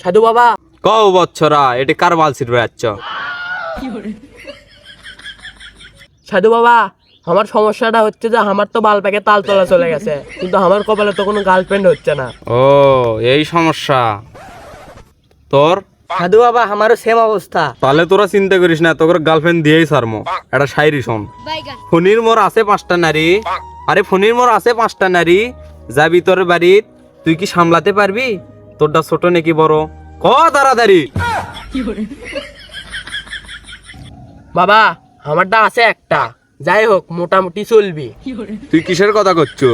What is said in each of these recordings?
সাধু বাবা। কও বচ্চরা, এটি কার বাল ছিড়বে যাচ্ছ? সাধু বাবা, আমার সমস্যাটা হচ্ছে যে আমার তো বাল প্যাকে তাল তোলা চলে গেছে, কিন্তু আমার কপালে তো কোনো গার্লফ্রেন্ড হচ্ছে না। ও, এই সমস্যা তোর? সাধু বাবা, আমারও সেম অবস্থা। তাহলে তোরা চিন্তা করিস না, তোর গার্লফ্রেন্ড দিয়েই সারমো। একটা শায়রি শোন। ফণির মোর আছে 5টা নারী, আরে ফণির মোর আছে 5টা নারী, যাবি তোর বাড়িত, তুই কি সামলাতে পারবি? তোরটা ছোট নাকি বড়? ক তাড়াতাড়ি। বাবা, আমারটা আছে একটা, যাই হোক মোটামুটি চলবি। তুই কিসের কথা করছো?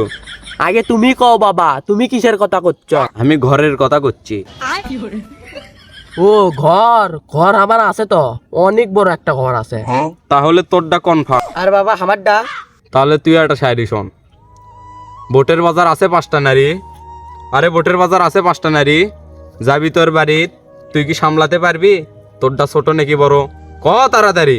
আগে তুমি কও বাবা, তুমি কিসের কথা করছো? আমি ঘরের কথা করছি। ও ঘর, ঘর আমার আছে তো, অনেক বড় একটা ঘর আছে। তাহলে তোরটা কনফার্ম। আর বাবা আমারটা? তাহলে তুই একটা শায়রি শোন। বোটের বাজার আছে 5টা নারী, আরে বোটের বাজার আছে 5টা নারী, যাবি তোর বাড়িত, তুই কি সামলাতে পারবি? তোরটা ছোট নাকি বড়? ক তাড়াতাড়ি।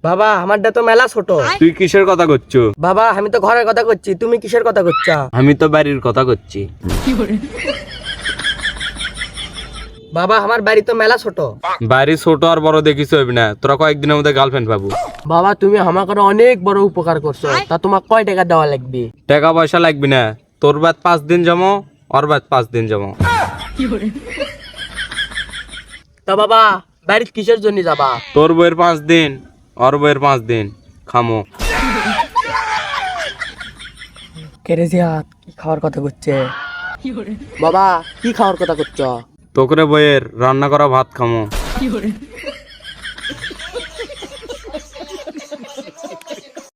বাবা আমারটা তো মেলা ছোট। তুই কিসের কথা করছো? বাবা আমি তো ঘরের কথা করছি, তুমি কিসের কথা করছো? আমি তো বাড়ির কথা করছি। বাবা আমার বাড়ি তো মেলা ছোট। বাড়ি ছোট আর বড় দেখিস হইবি না, তোরা কয়েকদিনের মধ্যে গার্লফ্রেন্ড পাবো। বাবা তুমি আমাকে অনেক বড় উপকার করছো, তা তোমার কয় টাকা দেওয়া লাগবে? টাকা পয়সা লাগবি না, তোর বাদ 5 দিন জমো, ওর বাদ 5 দিন জমো। তা বাবা বাড়িতে কিসের জন্য যাবা? তোর বইয়ের 5 দিন, ওর বইয়ের 5 দিন খামো। কেরেজিয়াত কি খাওয়ার কথা করছে? বাবা কি খাওয়ার কথা করছো? তোকরে বইয়ের রান্না করা ভাত খামো।